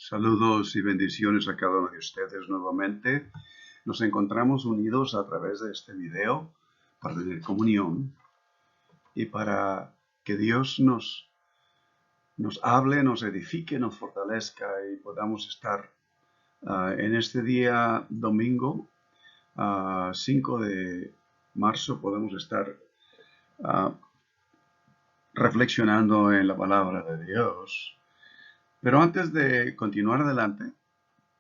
Saludos y bendiciones a cada uno de ustedes nuevamente. Nos encontramos unidos a través de este video para tener comunión y para que Dios nos hable, nos edifique, nos fortalezca y podamos estar en este día domingo, 5 de marzo, podemos estar reflexionando en la palabra de Dios. Pero antes de continuar adelante,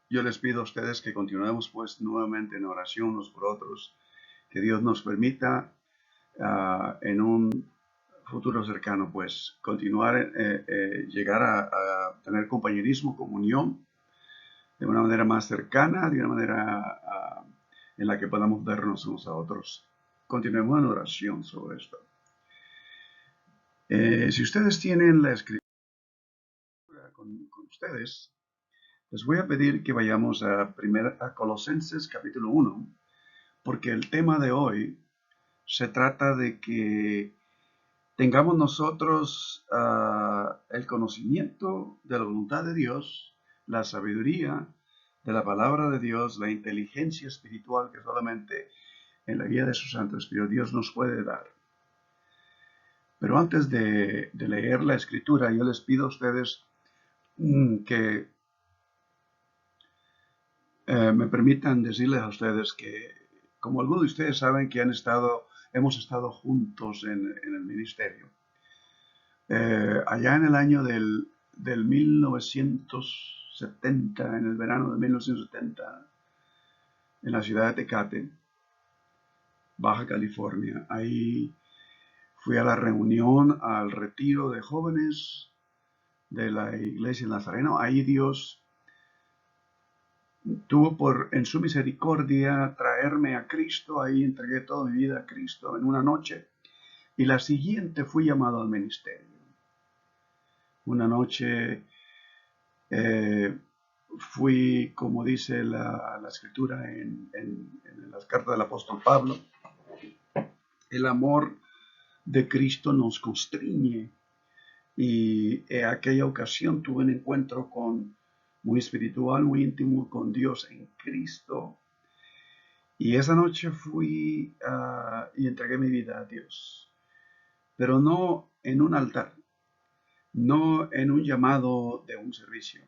yo les pido a ustedes que continuemos pues nuevamente en oración unos por otros, que Dios nos permita en un futuro cercano pues continuar, llegar a tener compañerismo, comunión, de una manera más cercana, de una manera en la que podamos vernos unos a otros. Continuemos en oración sobre esto. Si ustedes tienen la escritura con ustedes, les voy a pedir que vayamos a Colosenses capítulo 1, porque el tema de hoy se trata de que tengamos nosotros el conocimiento de la voluntad de Dios, la sabiduría de la palabra de Dios, la inteligencia espiritual que solamente en la guía de su Santo Espíritu Dios nos puede dar. Pero antes de leer la Escritura, yo les pido a ustedes que me permitan decirles a ustedes que, como algunos de ustedes saben que hemos estado juntos en el ministerio. Allá en el año del 1970, en el verano de 1970, en la ciudad de Tecate, Baja California, ahí fui a la reunión, al retiro de jóvenes de la iglesia Nazareno. Ahí Dios tuvo en su misericordia traerme a Cristo. Ahí entregué toda mi vida a Cristo en una noche. Y la siguiente fui llamado al ministerio. Una noche fui, como dice la escritura en las cartas del apóstol Pablo, el amor de Cristo nos constriñe. Y en aquella ocasión tuve un encuentro muy espiritual, muy íntimo con Dios en Cristo. Y esa noche fui y entregué mi vida a Dios. Pero no en un altar, no en un llamado de un servicio,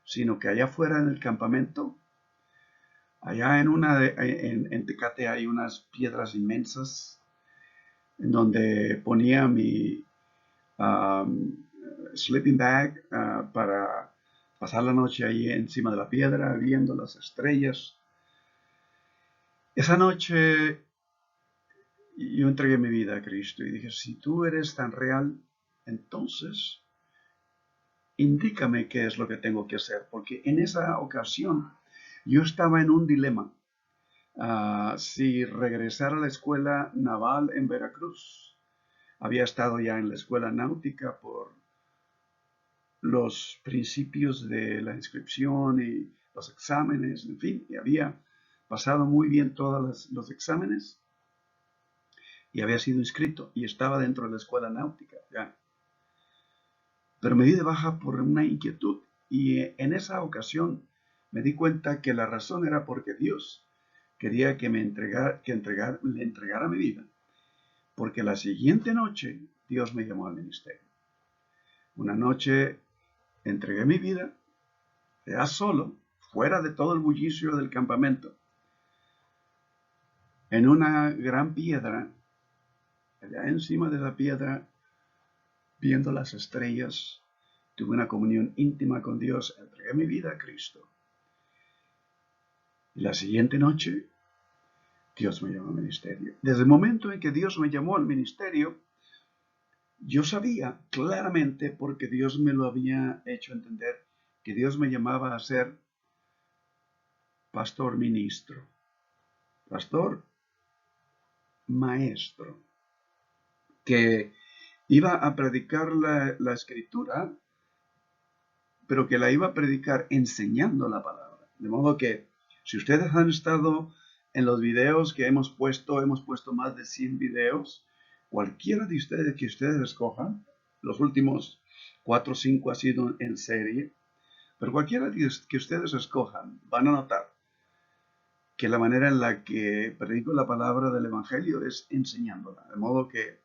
sino que allá afuera en el campamento, allá en Tecate hay unas piedras inmensas en donde ponía mi sleeping bag para pasar la noche ahí encima de la piedra viendo las estrellas. Esa noche yo entregué mi vida a Cristo y dije, si tú eres tan real, entonces indícame qué es lo que tengo que hacer, porque en esa ocasión yo estaba en un dilema. Si regresar a la escuela naval en Veracruz. Había estado ya en la escuela náutica por los principios de la inscripción y los exámenes, en fin, y había pasado muy bien todos los exámenes y había sido inscrito y estaba dentro de la escuela náutica ya. Pero me di de baja por una inquietud y en esa ocasión me di cuenta que la razón era porque Dios quería que le entregara mi vida, porque la siguiente noche Dios me llamó al ministerio. Una noche entregué mi vida, ya solo, fuera de todo el bullicio del campamento, en una gran piedra, allá encima de la piedra, viendo las estrellas, tuve una comunión íntima con Dios, entregué mi vida a Cristo. Y la siguiente noche, Dios me llamó al ministerio. Desde el momento en que Dios me llamó al ministerio, yo sabía claramente, porque Dios me lo había hecho entender, que Dios me llamaba a ser pastor ministro, pastor maestro, que iba a predicar la escritura, pero que la iba a predicar enseñando la palabra. De modo que si ustedes han estado en los videos que hemos puesto más de 100 videos, cualquiera de ustedes que ustedes escojan, los últimos 4 o 5 ha sido en serie, Pero cualquiera que ustedes escojan, van a notar que la manera en la que predico la palabra del Evangelio es enseñándola. De modo que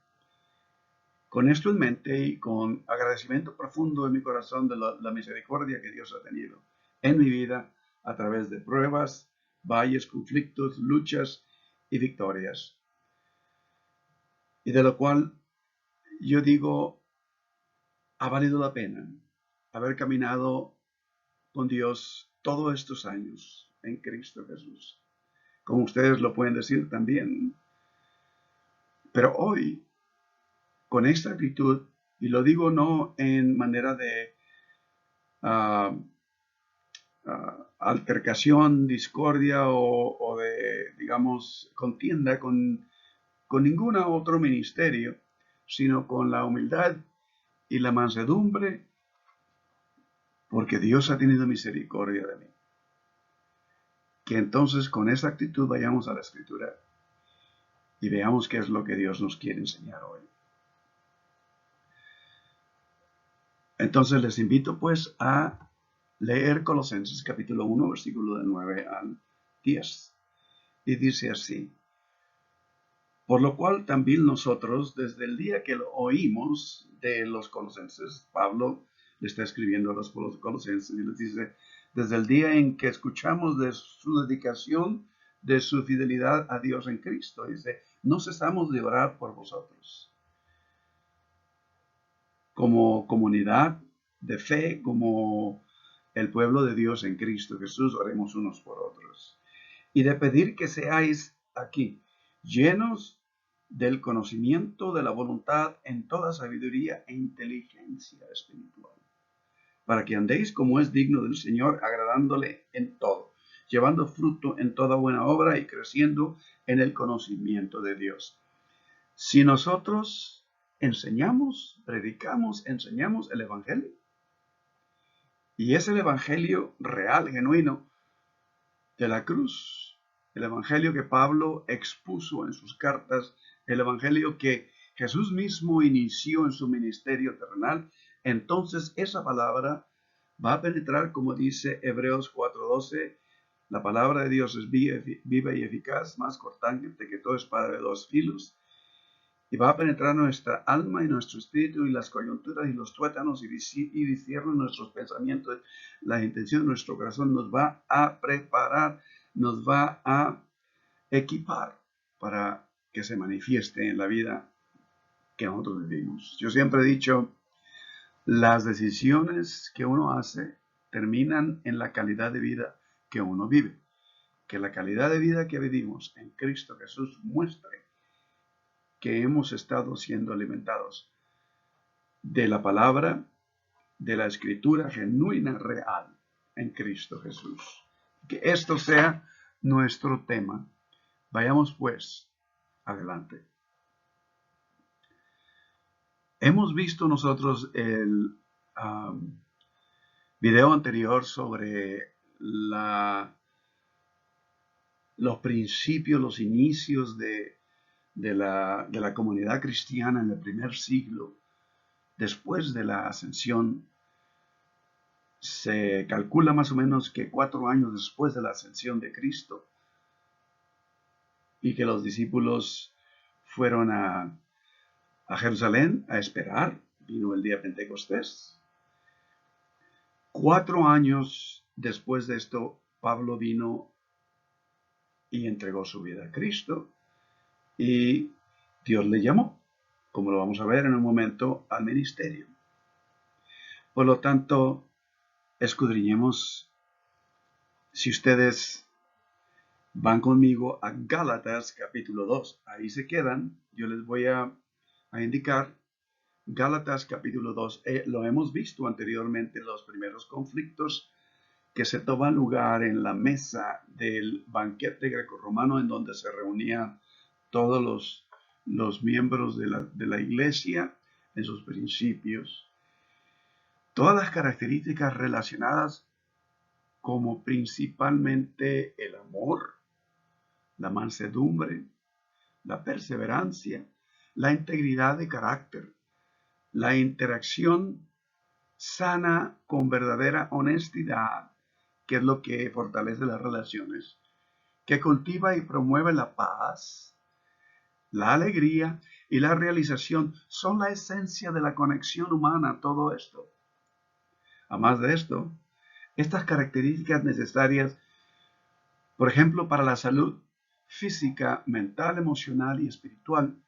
con esto en mente y con agradecimiento profundo en mi corazón de la misericordia que Dios ha tenido en mi vida a través de pruebas, valles, conflictos, luchas y victorias. Y de lo cual yo digo, ha valido la pena haber caminado con Dios todos estos años en Cristo Jesús. Como ustedes lo pueden decir también. Pero hoy, con esta actitud, y lo digo no en manera de uh, altercación, discordia o de, digamos, contienda con ningún otro ministerio, sino con la humildad y la mansedumbre, porque Dios ha tenido misericordia de mí. Que entonces con esa actitud vayamos a la Escritura y veamos qué es lo que Dios nos quiere enseñar hoy. Entonces les invito pues a leer Colosenses capítulo 1, versículo del 9 al 10. Y dice así: por lo cual también nosotros, desde el día que lo oímos de los colosenses, Pablo le está escribiendo a los colosenses y les dice, desde el día en que escuchamos de su dedicación, de su fidelidad a Dios en Cristo, dice, no cesamos de orar por vosotros. Como comunidad de fe, como el pueblo de Dios en Cristo Jesús, oremos unos por otros. Y de pedir que seáis aquí llenos del conocimiento de la voluntad en toda sabiduría e inteligencia espiritual, para que andéis como es digno del Señor, agradándole en todo, llevando fruto en toda buena obra y creciendo en el conocimiento de Dios. Si nosotros enseñamos, predicamos, enseñamos el Evangelio, y es el Evangelio real, genuino, de la cruz, el Evangelio que Pablo expuso en sus cartas, el Evangelio que Jesús mismo inició en su ministerio terrenal, entonces esa palabra va a penetrar, como dice Hebreos 4:12, la palabra de Dios es viva y eficaz, más cortante que toda espada de dos filos, y va a penetrar nuestra alma y nuestro espíritu y las coyunturas y los tuétanos y discierne nuestros pensamientos, la intención de nuestro corazón, nos va a preparar, nos va a equipar para que se manifieste en la vida que nosotros vivimos. Yo siempre he dicho, las decisiones que uno hace terminan en la calidad de vida que uno vive. Que la calidad de vida que vivimos en Cristo Jesús muestre que hemos estado siendo alimentados de la palabra, de la escritura genuina, real, en Cristo Jesús. Que esto sea nuestro tema. Vayamos pues adelante. Hemos visto nosotros el video anterior sobre los principios, los inicios de la comunidad cristiana en el primer siglo, después de la ascensión. Se calcula más o menos que 4 años después de la ascensión de Cristo, y que los discípulos fueron a Jerusalén a esperar. Vino el día de Pentecostés. 4 años después de esto, Pablo vino y entregó su vida a Cristo, y Dios le llamó, como lo vamos a ver en un momento, al ministerio. Por lo tanto, escudriñemos, si ustedes van conmigo a Gálatas capítulo 2, ahí se quedan, yo les voy a indicar Gálatas capítulo 2, lo hemos visto anteriormente, los primeros conflictos que se toman lugar en la mesa del banquete grecorromano, en donde se reunían todos los miembros de la iglesia en sus principios. Todas las características relacionadas como principalmente el amor, la mansedumbre, la perseverancia, la integridad de carácter, la interacción sana con verdadera honestidad, que es lo que fortalece las relaciones, que cultiva y promueve la paz, la alegría y la realización, son la esencia de la conexión humana, todo esto. Además de esto, estas características necesarias, por ejemplo, para la salud física, mental, emocional y espiritual,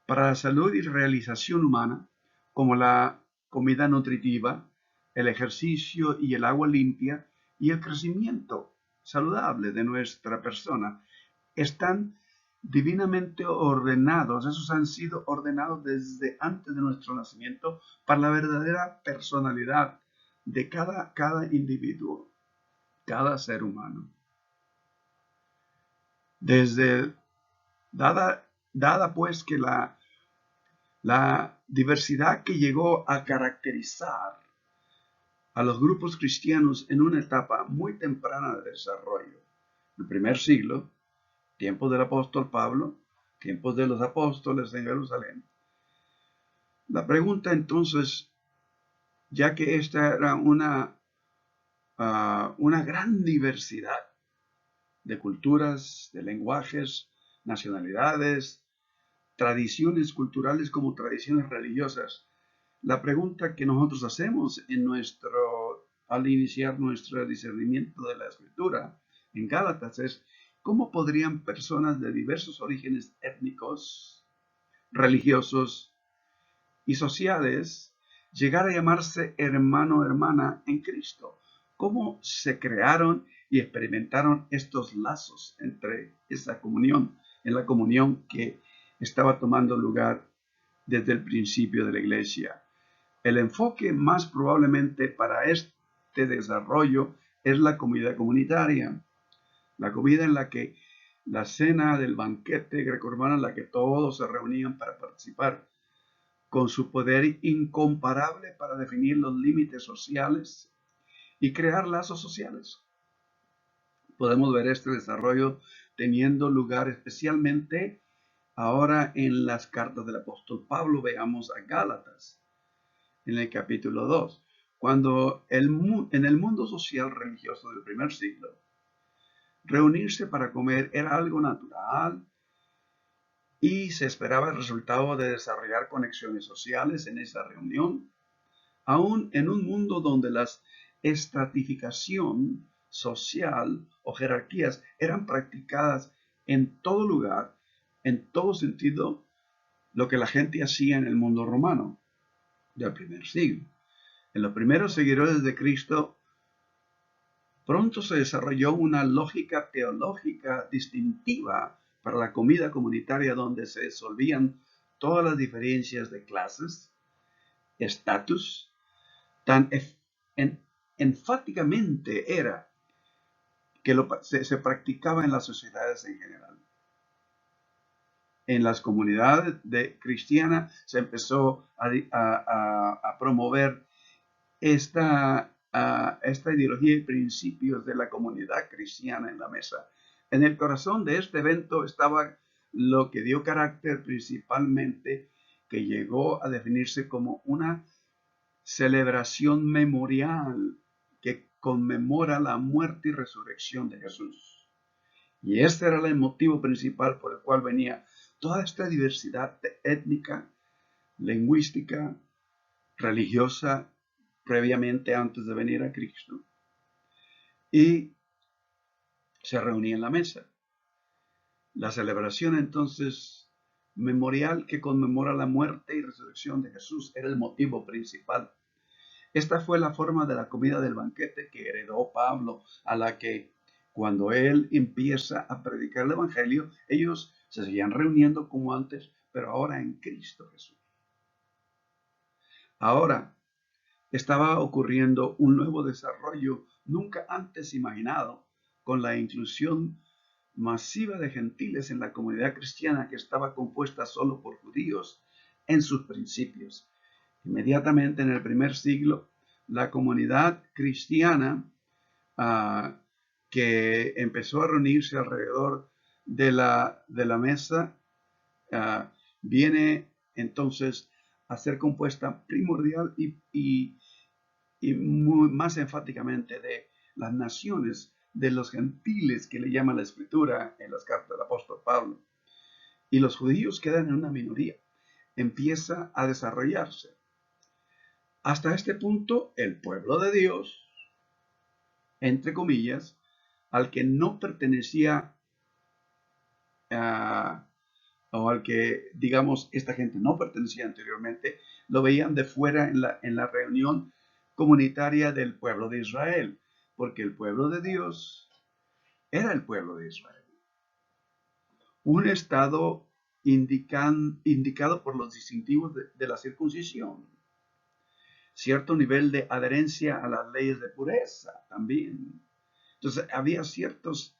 para la salud y realización humana, como la comida nutritiva, el ejercicio y el agua limpia y el crecimiento saludable de nuestra persona, están divinamente ordenados. Esos han sido ordenados desde antes de nuestro nacimiento para la verdadera personalidad de cada individuo, cada ser humano. Desde dada pues que la diversidad que llegó a caracterizar a los grupos cristianos en una etapa muy temprana de desarrollo, el primer siglo, tiempos del apóstol Pablo, tiempos de los apóstoles en Jerusalén. La pregunta entonces, ya que esta era una gran diversidad de culturas, de lenguajes, nacionalidades, tradiciones culturales como tradiciones religiosas, la pregunta que nosotros hacemos al iniciar nuestro discernimiento de la escritura en Gálatas es: ¿cómo podrían personas de diversos orígenes étnicos, religiosos y sociales llegar a llamarse hermano o hermana en Cristo? ¿Cómo se crearon y experimentaron estos lazos entre esa comunión, en la comunión que estaba tomando lugar desde el principio de la iglesia? El enfoque más probablemente para este desarrollo es la comida comunitaria, la comida en la que la cena del banquete grecorromano en la que todos se reunían para participar, con su poder incomparable para definir los límites sociales y crear lazos sociales. Podemos ver este desarrollo teniendo lugar especialmente ahora en las cartas del apóstol Pablo. Veamos a Gálatas en el capítulo 2, cuando en el mundo social religioso del primer siglo, reunirse para comer era algo natural y se esperaba el resultado de desarrollar conexiones sociales en esa reunión, aún en un mundo donde la estratificación social o jerarquías eran practicadas en todo lugar, en todo sentido, lo que la gente hacía en el mundo romano del primer siglo. En los primeros seguidores de Cristo, pronto se desarrolló una lógica teológica distintiva para la comida comunitaria, donde se disolvían todas las diferencias de clases, estatus, tan enfáticamente era que se practicaba en las sociedades en general. En las comunidades cristianas se empezó a promover esta ideología y principios de la comunidad cristiana en la mesa. En el corazón de este evento estaba lo que dio carácter principalmente, que llegó a definirse como una celebración memorial que conmemora la muerte y resurrección de Jesús. Y este era el motivo principal por el cual venía toda esta diversidad étnica, lingüística, religiosa, previamente antes de venir a Cristo. Y se reunía en la mesa. La celebración entonces memorial que conmemora la muerte y resurrección de Jesús era el motivo principal. Esta fue la forma de la comida del banquete que heredó Pablo, a la que cuando él empieza a predicar el evangelio, ellos se seguían reuniendo como antes, pero ahora en Cristo Jesús. Ahora estaba ocurriendo un nuevo desarrollo nunca antes imaginado, con la inclusión masiva de gentiles en la comunidad cristiana, que estaba compuesta solo por judíos en sus principios. Inmediatamente en el primer siglo, la comunidad cristiana que empezó a reunirse alrededor de la mesa viene entonces a ser compuesta primordial y y más enfáticamente de las naciones, de los gentiles que le llama la Escritura en las cartas del apóstol Pablo. Y los judíos quedan en una minoría. Empieza a desarrollarse. Hasta este punto, el pueblo de Dios, entre comillas, al que no pertenecía o al que, digamos, esta gente no pertenecía anteriormente, lo veían de fuera en la reunión comunitaria del pueblo de Israel, porque el pueblo de Dios era el pueblo de Israel. Un estado indicado por los distintivos de la circuncisión, cierto nivel de adherencia a las leyes de pureza también. Entonces había ciertas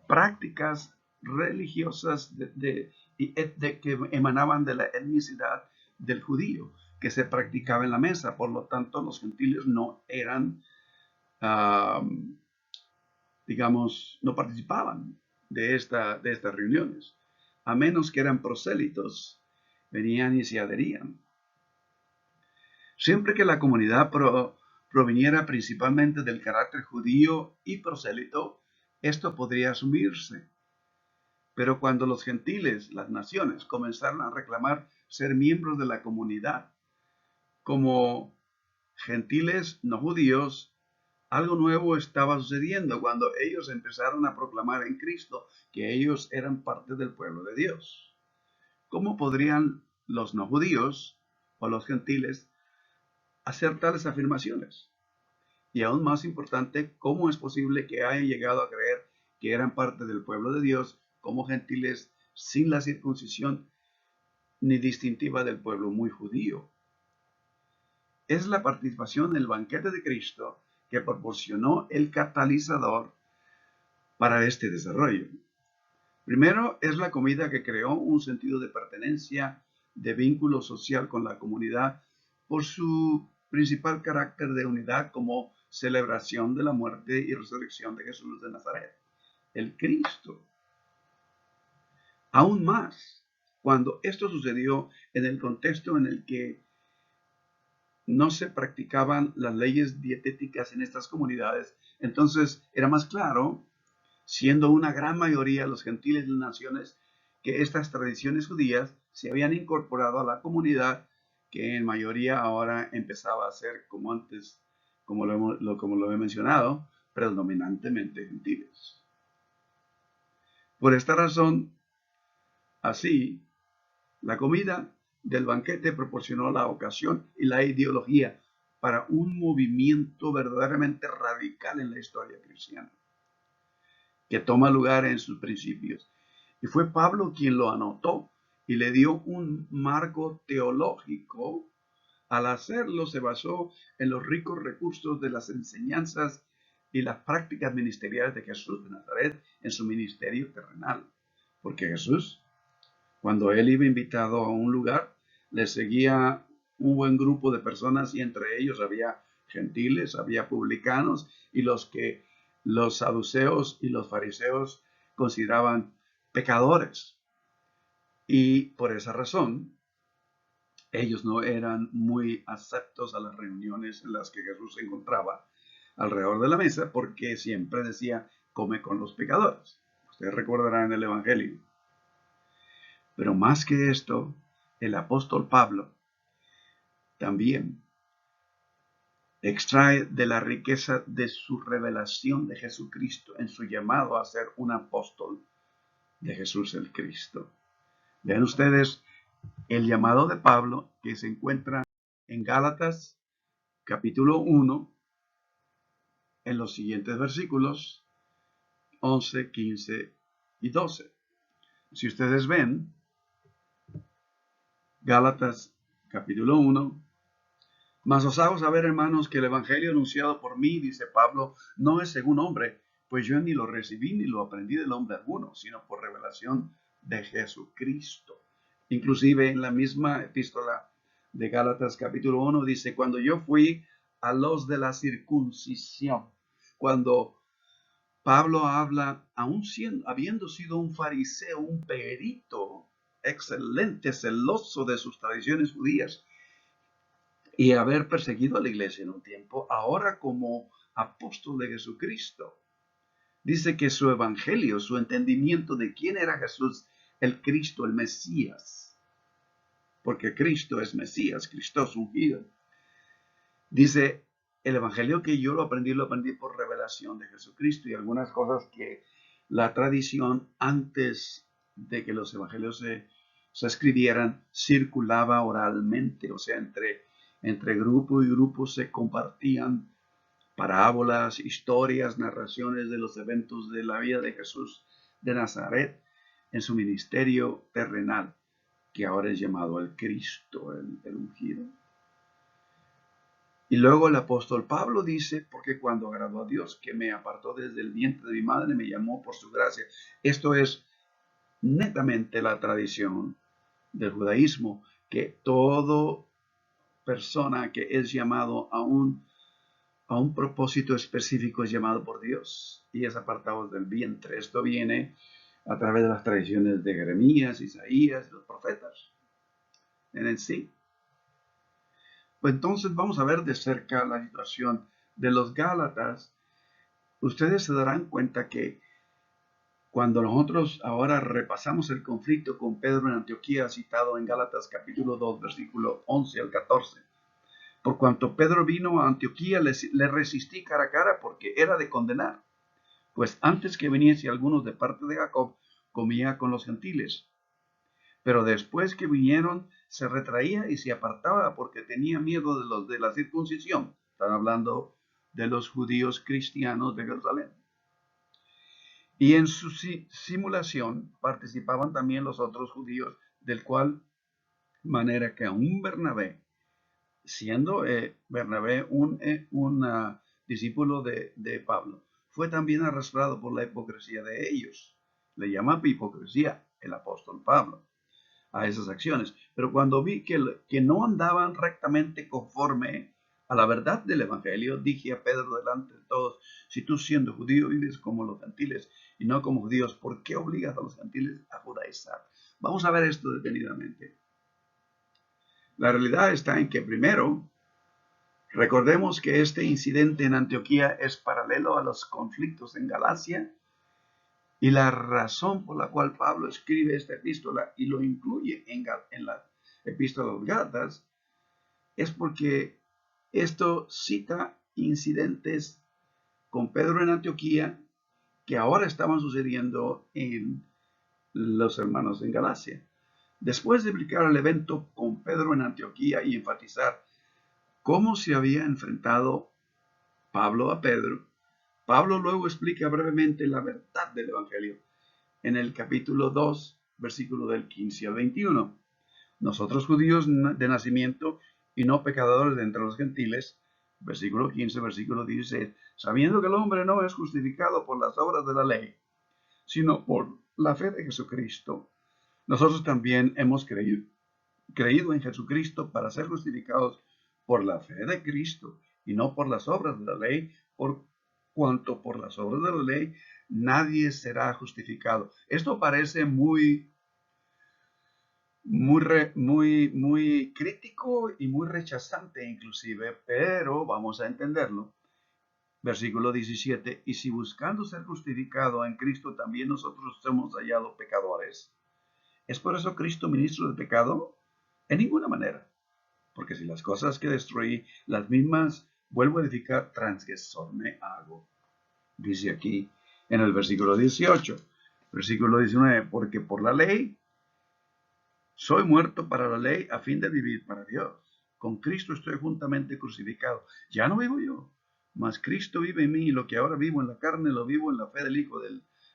prácticas religiosas que emanaban de la etnicidad del judío, que se practicaba en la mesa. Por lo tanto, los gentiles no eran, digamos, no participaban de estas reuniones, a menos que eran prosélitos, venían y se adherían. Siempre que la comunidad proviniera principalmente del carácter judío y prosélito, esto podría asumirse. Pero cuando los gentiles, las naciones, comenzaron a reclamar ser miembros de la comunidad como gentiles no judíos, algo nuevo estaba sucediendo cuando ellos empezaron a proclamar en Cristo que ellos eran parte del pueblo de Dios. ¿Cómo podrían los no judíos o los gentiles hacer tales afirmaciones? Y aún más importante, ¿cómo es posible que hayan llegado a creer que eran parte del pueblo de Dios como gentiles sin la circuncisión ni distintiva del pueblo muy judío? Es la participación en el banquete de Cristo que proporcionó el catalizador para este desarrollo. Primero, es la comida que creó un sentido de pertenencia, de vínculo social con la comunidad, por su principal carácter de unidad como celebración de la muerte y resurrección de Jesús de Nazaret, el Cristo. Aún más, cuando esto sucedió en el contexto en el que no se practicaban las leyes dietéticas en estas comunidades, entonces era más claro, siendo una gran mayoría los gentiles de las naciones, que estas tradiciones judías se habían incorporado a la comunidad, que en mayoría ahora empezaba a ser, como antes, como lo he mencionado, predominantemente gentiles. Por esta razón, así, la comida del banquete proporcionó la ocasión y la ideología para un movimiento verdaderamente radical en la historia cristiana, que toma lugar en sus principios. Y fue Pablo quien lo anotó y le dio un marco teológico. Al hacerlo, se basó en los ricos recursos de las enseñanzas y las prácticas ministeriales de Jesús de Nazaret en su ministerio terrenal. Porque Jesús, cuando él iba invitado a un lugar, le seguía un buen grupo de personas y entre ellos había gentiles, había publicanos y los saduceos y los fariseos consideraban pecadores. Y por esa razón, ellos no eran muy aceptos a las reuniones en las que Jesús se encontraba alrededor de la mesa, porque siempre decía, come con los pecadores. Ustedes recordarán en el Evangelio. Pero más que esto, el apóstol Pablo también extrae de la riqueza de su revelación de Jesucristo en su llamado a ser un apóstol de Jesús el Cristo. Vean ustedes el llamado de Pablo que se encuentra en Gálatas capítulo 1 en los siguientes versículos 11, 15 y 12. Si ustedes ven, Gálatas capítulo 1, mas os hago saber, hermanos, que el evangelio anunciado por mí, dice Pablo, no es según hombre, pues yo ni lo recibí ni lo aprendí del hombre alguno, sino por revelación de Jesucristo. Inclusive en la misma epístola de Gálatas capítulo 1 dice, cuando yo fui a los de la circuncisión, cuando Pablo habla, habiendo sido un fariseo, un perito excelente, celoso de sus tradiciones judías, y haber perseguido a la iglesia en un tiempo, ahora como apóstol de Jesucristo. Dice que su evangelio, su entendimiento de quién era Jesús, el Cristo, el Mesías, porque Cristo es Mesías, Cristo es ungido. Dice, el evangelio que yo lo aprendí por revelación de Jesucristo, y algunas cosas que la tradición antes de que los evangelios se escribieran circulaba oralmente, o sea, entre grupo y grupo se compartían parábolas, historias, narraciones de los eventos de la vida de Jesús de Nazaret en su ministerio terrenal, que ahora es llamado el Cristo, el ungido. Y luego el apóstol Pablo dice, porque cuando agradó a Dios, que me apartó desde el vientre de mi madre, me llamó por su gracia. Esto es netamente la tradición del judaísmo, que toda persona que es llamado a un propósito específico es llamado por Dios y es apartado del vientre. Esto viene a través de las tradiciones de Jeremías, Isaías, los profetas en el sí. Pues entonces vamos a ver de cerca la situación de los Gálatas. Ustedes se darán cuenta que cuando nosotros ahora repasamos el conflicto con Pedro en Antioquía, citado en Gálatas capítulo 2, versículo 11 al 14, por cuanto Pedro vino a Antioquía, le resistí cara a cara porque era de condenar, pues antes que viniese algunos de parte de Jacob, comía con los gentiles. Pero después que vinieron, se retraía y se apartaba porque tenía miedo de los de la circuncisión. Están hablando de los judíos cristianos de Jerusalén. Y en su simulación participaban también los otros judíos, del cual manera que aún Bernabé, siendo Bernabé un discípulo de Pablo, fue también arrastrado por la hipocresía de ellos. Le llama hipocresía el apóstol Pablo a esas acciones. Pero cuando vi que no andaban rectamente conforme a la verdad del evangelio, dije a Pedro delante de todos, si tú siendo judío vives como los gentiles y no como judíos, ¿por qué obligas a los gentiles a judaizar? Vamos a ver esto detenidamente. La realidad está en que primero, recordemos que este incidente en Antioquía es paralelo a los conflictos en Galacia, y la razón por la cual Pablo escribe esta epístola y lo incluye en la epístola de los Gálatas es porque esto cita incidentes con Pedro en Antioquía que ahora estaban sucediendo en los hermanos en Galacia. Después de explicar el evento con Pedro en Antioquía y enfatizar cómo se había enfrentado Pablo a Pedro, Pablo luego explica brevemente la verdad del Evangelio en el capítulo 2, versículo del 15 al 21. Nosotros judíos de nacimiento y no pecadores de entre los gentiles, versículo 15, versículo 16, sabiendo que el hombre no es justificado por las obras de la ley, sino por la fe de Jesucristo. Nosotros también hemos creído en Jesucristo para ser justificados por la fe de Cristo y no por las obras de la ley, por cuanto por las obras de la ley nadie será justificado. Esto parece muy crítico y muy rechazante inclusive, pero vamos a entenderlo. Versículo 17, y si buscando ser justificado en Cristo también nosotros hemos hallado pecadores. ¿Es por eso Cristo ministro del pecado? En ninguna manera. Porque si las cosas que destruí, las mismas vuelvo a edificar, transgresor me hago. Dice aquí en el versículo 18. Versículo 19, porque por la ley soy muerto para la ley a fin de vivir para Dios. Con Cristo estoy juntamente crucificado. Ya no vivo yo, mas Cristo vive en mí, y lo que ahora vivo en la carne lo vivo en la fe del Hijo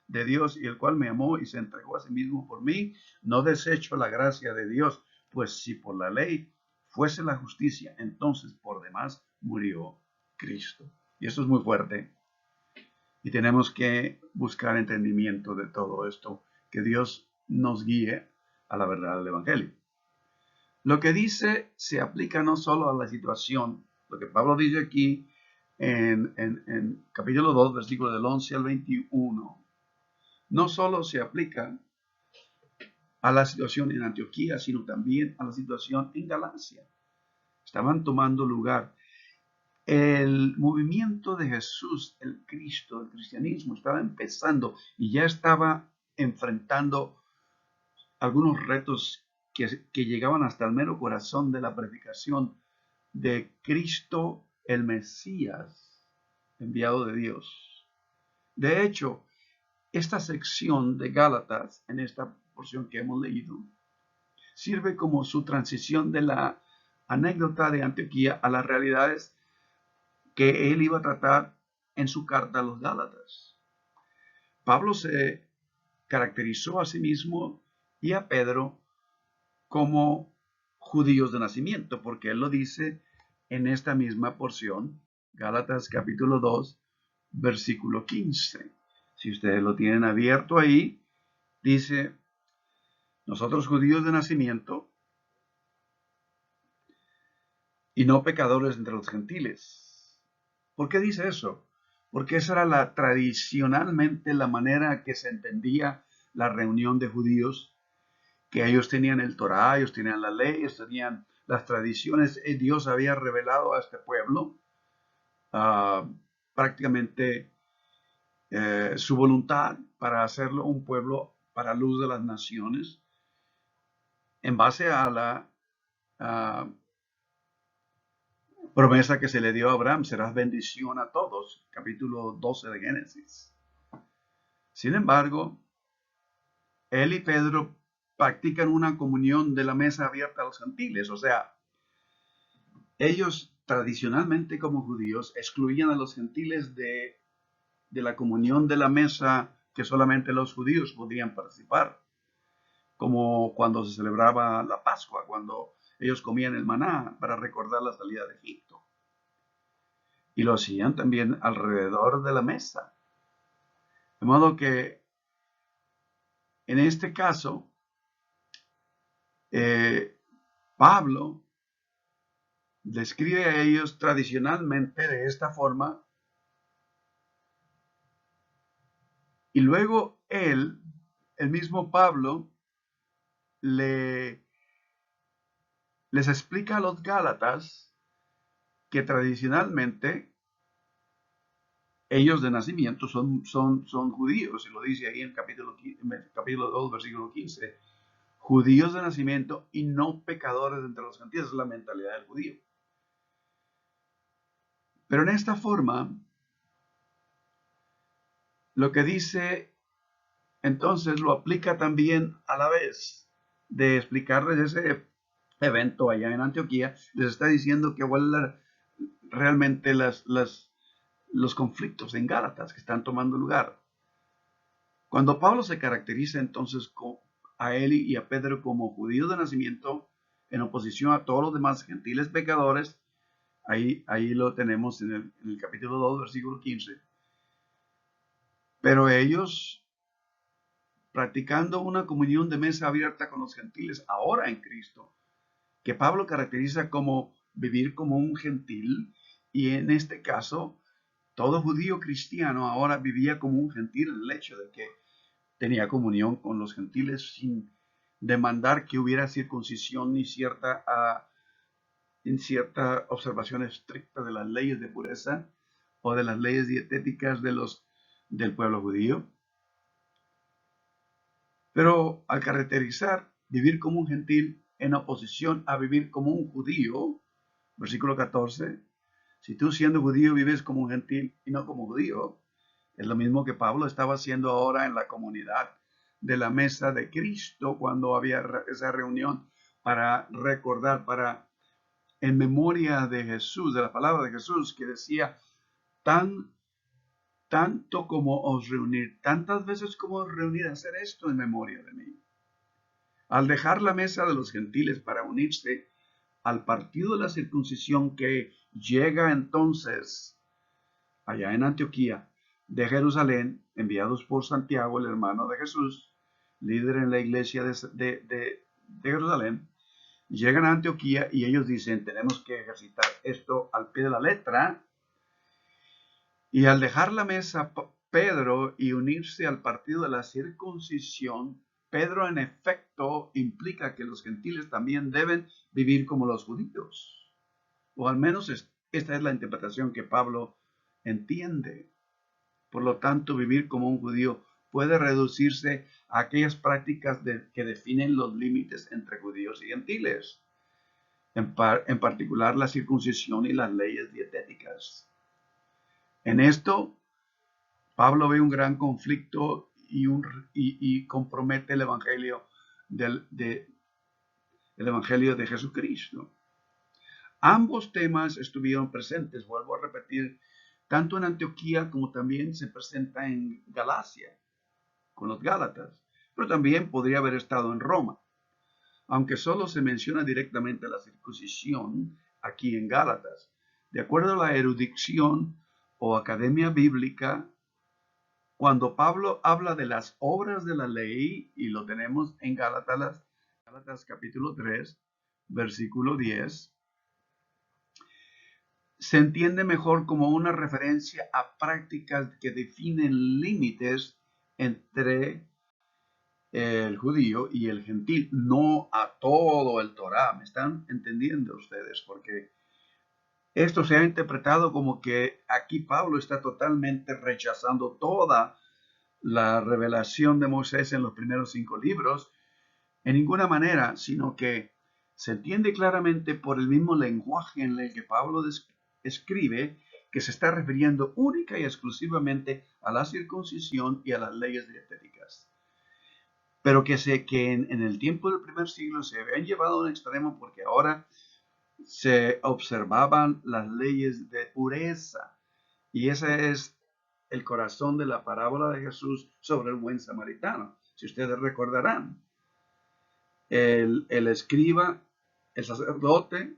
de Dios, y el cual me amó y se entregó a sí mismo por mí. No desecho la gracia de Dios, pues si por la ley fuese la justicia, entonces por demás murió Cristo. Y esto es muy fuerte. Y tenemos que buscar entendimiento de todo esto, que Dios nos guíe a la verdad del Evangelio. Lo que dice se aplica no solo a la situación, lo que Pablo dice aquí en capítulo 2, versículos del 11 al 21, no solo se aplica a la situación en Antioquía, sino también a la situación en Galacia. estaban tomando lugar. El movimiento de Jesús, el Cristo, el cristianismo, estaba empezando y ya estaba enfrentando algunos retos que llegaban hasta el mero corazón de la predicación de Cristo, el Mesías, enviado de Dios. De hecho, esta sección de Gálatas, en esta porción que hemos leído, sirve como su transición de la anécdota de Antioquía a las realidades que él iba a tratar en su carta a los Gálatas. Pablo se caracterizó a sí mismo y a Pedro como judíos de nacimiento, porque él lo dice en esta misma porción, Gálatas capítulo 2, versículo 15. Si ustedes lo tienen abierto ahí, dice, nosotros judíos de nacimiento y no pecadores entre los gentiles. ¿Por qué dice eso? Porque esa era tradicionalmente la manera que se entendía la reunión de judíos, que ellos tenían el Torá, ellos tenían la ley, ellos tenían las tradiciones. Dios había revelado a este pueblo prácticamente su voluntad para hacerlo un pueblo para luz de las naciones, en base a la promesa que se le dio a Abraham: serás bendición a todos, capítulo 12 de Génesis. Sin embargo, él y Pedro practican una comunión de la mesa abierta a los gentiles, o sea, ellos tradicionalmente como judíos excluían a los gentiles de la comunión de la mesa que solamente los judíos podían participar, como cuando se celebraba la Pascua, cuando ellos comían el maná para recordar la salida de Egipto. Y lo hacían también alrededor de la mesa. De modo que en este caso, Pablo describe a ellos tradicionalmente de esta forma, y luego el mismo Pablo, les explica a los Gálatas que tradicionalmente ellos de nacimiento son judíos, y lo dice ahí en capítulo 2, versículo 15, judíos de nacimiento y no pecadores entre los gentiles. Es la mentalidad del judío. Pero en esta forma, lo que dice entonces lo aplica también a la vez de explicarles ese evento allá en Antioquía. Les está diciendo que realmente los conflictos en Gálatas que están tomando lugar. Cuando Pablo se caracteriza entonces a él y a Pedro como judíos de nacimiento, en oposición a todos los demás gentiles pecadores, ahí lo tenemos en el capítulo 2, versículo 15. Pero ellos, practicando una comunión de mesa abierta con los gentiles ahora en Cristo, que Pablo caracteriza como vivir como un gentil, y en este caso, todo judío cristiano ahora vivía como un gentil en el hecho de que tenía comunión con los gentiles sin demandar que hubiera circuncisión ni cierta observación estricta de las leyes de pureza o de las leyes dietéticas del pueblo judío. Pero al caracterizar vivir como un gentil en oposición a vivir como un judío, versículo 14, si tú siendo judío vives como un gentil y no como judío, es lo mismo que Pablo estaba haciendo ahora en la comunidad de la mesa de Cristo, cuando había esa reunión para recordar, en memoria de Jesús, de la palabra de Jesús, que decía, tanto como os reunir, tantas veces como os reunir, hacer esto en memoria de mí. Al dejar la mesa de los gentiles para unirse al partido de la circuncisión, que llega entonces allá en Antioquía de Jerusalén, enviados por Santiago, el hermano de Jesús, líder en la iglesia de Jerusalén, llegan a Antioquía y ellos dicen, tenemos que ejercitar esto al pie de la letra. Y al dejar la mesa Pedro y unirse al partido de la circuncisión, Pedro en efecto implica que los gentiles también deben vivir como los judíos. o al menos esta es la interpretación que Pablo entiende. Por lo tanto, vivir como un judío puede reducirse a aquellas prácticas que definen los límites entre judíos y gentiles, en particular la circuncisión y las leyes dietéticas. En esto, Pablo ve un gran conflicto y compromete el evangelio el evangelio de Jesucristo. Ambos temas estuvieron presentes, vuelvo a repetir, tanto en Antioquía como también se presenta en Galacia, con los Gálatas, pero también podría haber estado en Roma, aunque solo se menciona directamente la circuncisión aquí en Gálatas. De acuerdo a la erudición o academia bíblica, cuando Pablo habla de las obras de la ley, y lo tenemos en Gálatas capítulo 3, versículo 10, se entiende mejor como una referencia a prácticas que definen límites entre el judío y el gentil, no a todo el Torá. ¿Me están entendiendo ustedes? Porque esto se ha interpretado como que aquí Pablo está totalmente rechazando toda la revelación de Moisés en los primeros 5 libros, en ninguna manera, sino que se entiende claramente por el mismo lenguaje en el que Pablo escribe que se está refiriendo única y exclusivamente a la circuncisión y a las leyes dietéticas. Pero que en el tiempo del primer siglo se habían llevado a un extremo porque ahora se observaban las leyes de pureza. Y ese es el corazón de la parábola de Jesús sobre el buen samaritano. Si ustedes recordarán, el escriba, el sacerdote,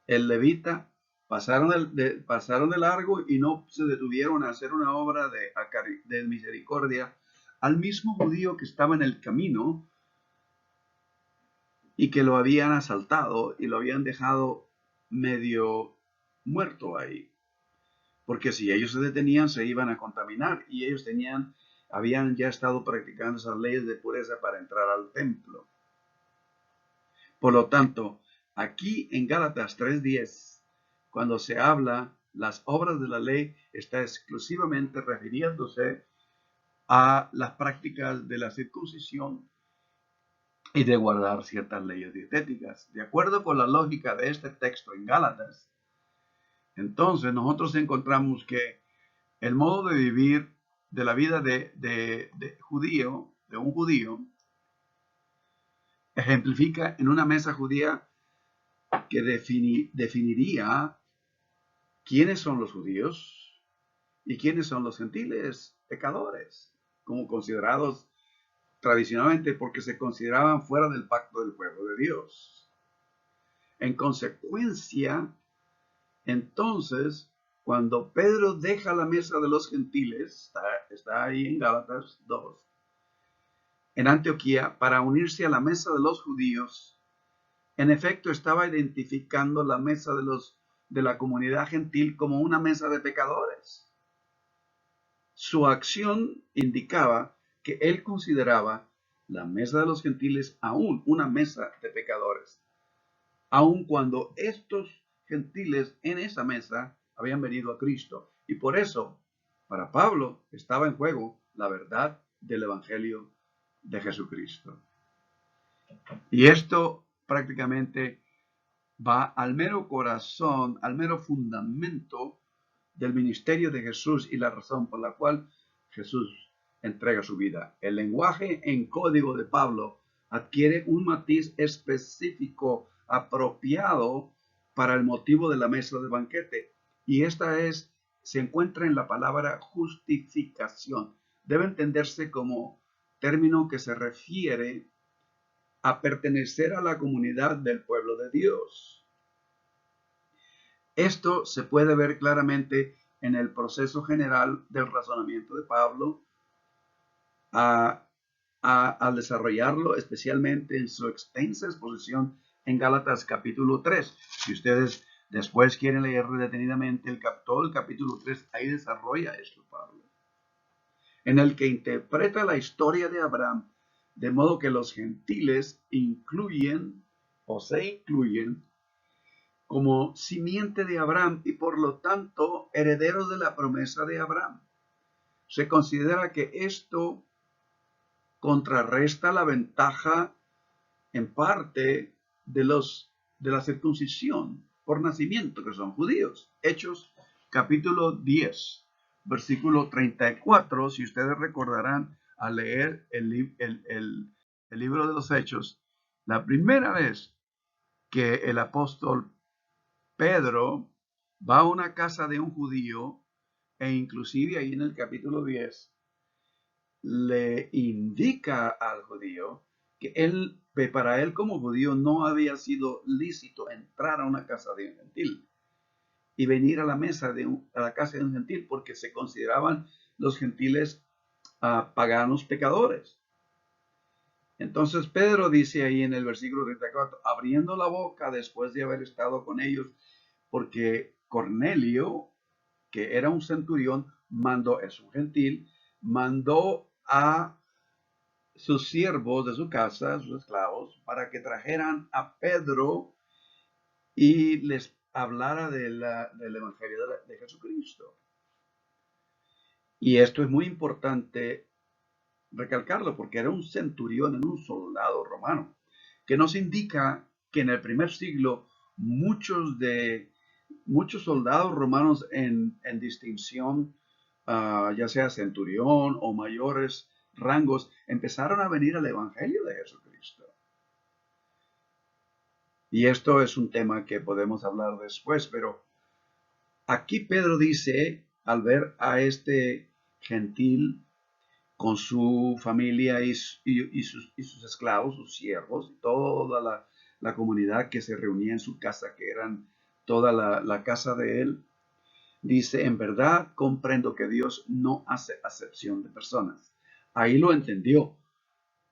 el levita, pasaron de largo y no se detuvieron a hacer una obra de misericordia al mismo judío que estaba en el camino y que lo habían asaltado y lo habían dejado medio muerto ahí. Porque si ellos se detenían, se iban a contaminar y ellos habían ya estado practicando esas leyes de pureza para entrar al templo. Por lo tanto, aquí en Gálatas 3:10, cuando se habla las obras de la ley, está exclusivamente refiriéndose a las prácticas de la circuncisión y de guardar ciertas leyes dietéticas. De acuerdo con la lógica de este texto en Gálatas, entonces nosotros encontramos que el modo de vivir de la vida de un judío, ejemplifica en una mesa judía que definiría quiénes son los judíos y quiénes son los gentiles pecadores, como considerados tradicionalmente porque se consideraban fuera del pacto del pueblo de Dios. En consecuencia, entonces, cuando Pedro deja la mesa de los gentiles, está ahí en Gálatas 2, en Antioquía, para unirse a la mesa de los judíos, en efecto estaba identificando la mesa de la comunidad gentil como una mesa de pecadores. Su acción indicaba que él consideraba la mesa de los gentiles aún una mesa de pecadores, aun cuando estos gentiles en esa mesa habían venido a Cristo. Y por eso, para Pablo, estaba en juego la verdad del Evangelio de Jesucristo. Y esto prácticamente va al mero corazón, al mero fundamento del ministerio de Jesús y la razón por la cual Jesús entrega su vida. El lenguaje en código de Pablo adquiere un matiz específico apropiado para el motivo de la mesa de banquete, y se encuentra en la palabra justificación. Debe entenderse como término que se refiere a pertenecer a la comunidad del pueblo de Dios. Esto se puede ver claramente en el proceso general del razonamiento de Pablo al desarrollarlo, especialmente en su extensa exposición en Gálatas capítulo 3. Si ustedes después quieren leer detenidamente todo el capítulo 3, ahí desarrolla esto Pablo, en el que interpreta la historia de Abraham, de modo que los gentiles se incluyen como simiente de Abraham y por lo tanto herederos de la promesa de Abraham. Se considera que esto contrarresta la ventaja en parte de la circuncisión por nacimiento, que son judíos. Hechos capítulo 10, versículo 34, si ustedes recordarán al leer el libro de los Hechos, la primera vez que el apóstol Pedro va a una casa de un judío, e inclusive ahí en el capítulo 10, le indica al judío que para él como judío no había sido lícito entrar a una casa de un gentil y venir a la mesa a la casa de un gentil, porque se consideraban los gentiles paganos pecadores. Entonces Pedro dice ahí en el versículo 34, abriendo la boca después de haber estado con ellos, porque Cornelio, que era un centurión, es un gentil, mandó a sus siervos de su casa, sus esclavos, para que trajeran a Pedro y les hablara del Evangelio de Jesucristo. Y esto es muy importante recalcarlo, porque era un centurión, era un soldado romano, que nos indica que en el primer siglo muchos soldados romanos en distinción, ya sea centurión o mayores rangos, empezaron a venir al Evangelio de Jesucristo. Y esto es un tema que podemos hablar después, pero aquí Pedro dice, al ver a este gentil con su familia y sus esclavos, sus siervos, toda la comunidad que se reunía en su casa, que eran toda la casa de él, dice, en verdad comprendo que Dios no hace acepción de personas. Ahí lo entendió,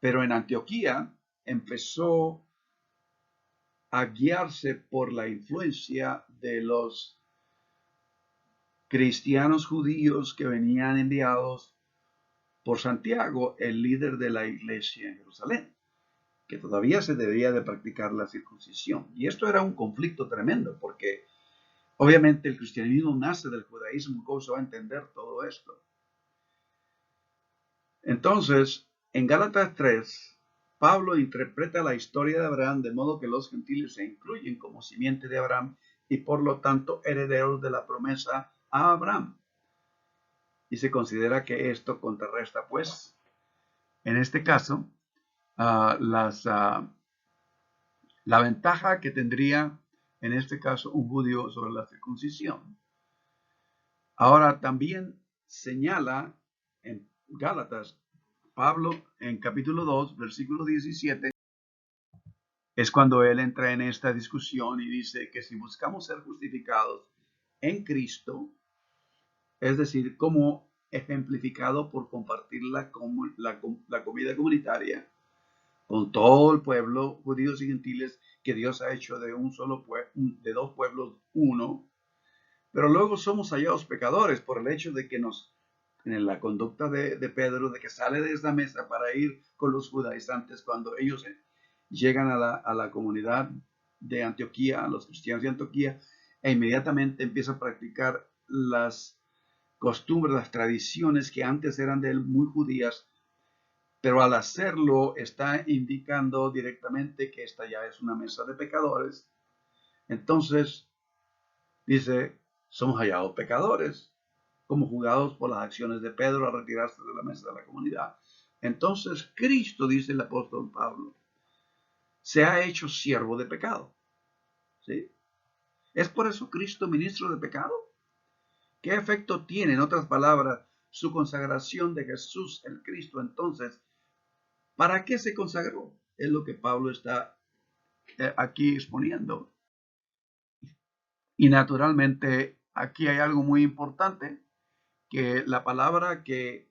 pero en Antioquía empezó a guiarse por la influencia de los cristianos judíos que venían enviados por Santiago, el líder de la iglesia en Jerusalén, que todavía se debía de practicar la circuncisión. Y esto era un conflicto tremendo, porque obviamente el cristianismo nace del judaísmo. ¿Cómo se va a entender todo esto? Entonces, en Gálatas 3, Pablo interpreta la historia de Abraham de modo que los gentiles se incluyen como simiente de Abraham y por lo tanto herederos de la promesa a Abraham. Y se considera que esto contrarresta, pues, en este caso, la ventaja que tendría, en este caso, un judío sobre la circuncisión. Ahora también señala en Gálatas, Pablo en capítulo 2, versículo 17, es cuando él entra en esta discusión y dice que si buscamos ser justificados en Cristo, es decir, como ejemplificado por compartir la comida comunitaria con todo el pueblo, judíos y gentiles, que Dios ha hecho de un solo de dos pueblos uno, pero luego somos hallados pecadores por el hecho de que en la conducta de Pedro, de que sale de esta mesa para ir con los judaizantes cuando ellos llegan a la comunidad de Antioquía, a los cristianos de Antioquía, e inmediatamente empieza a practicar las costumbres, las tradiciones que antes eran de él muy judías, pero al hacerlo está indicando directamente que esta ya es una mesa de pecadores. Entonces dice, somos hallados pecadores, como juzgados por las acciones de Pedro al retirarse de la mesa de la comunidad. Entonces Cristo, dice el apóstol Pablo, se ha hecho siervo de pecado. ¿Sí? ¿Es por eso Cristo ministro de pecado? ¿Qué efecto tiene, en otras palabras, su consagración de Jesús el Cristo? Entonces, ¿para qué se consagró? Es lo que Pablo está aquí exponiendo. Y naturalmente, aquí hay algo muy importante, que la palabra que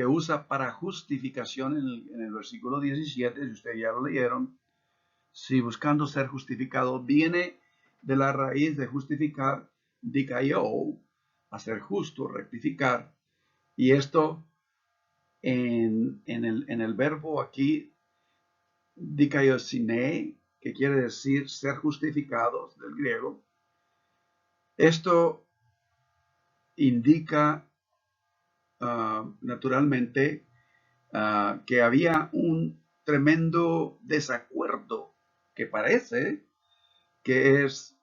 usa para justificación en el versículo 17, si ustedes ya lo leyeron, si buscando ser justificado, viene de la raíz de justificar, dikaio, hacer justo, rectificar. Y esto en el verbo aquí, dikaiosine, que quiere decir ser justificados del griego. Esto indica naturalmente que había un tremendo desacuerdo que parece que es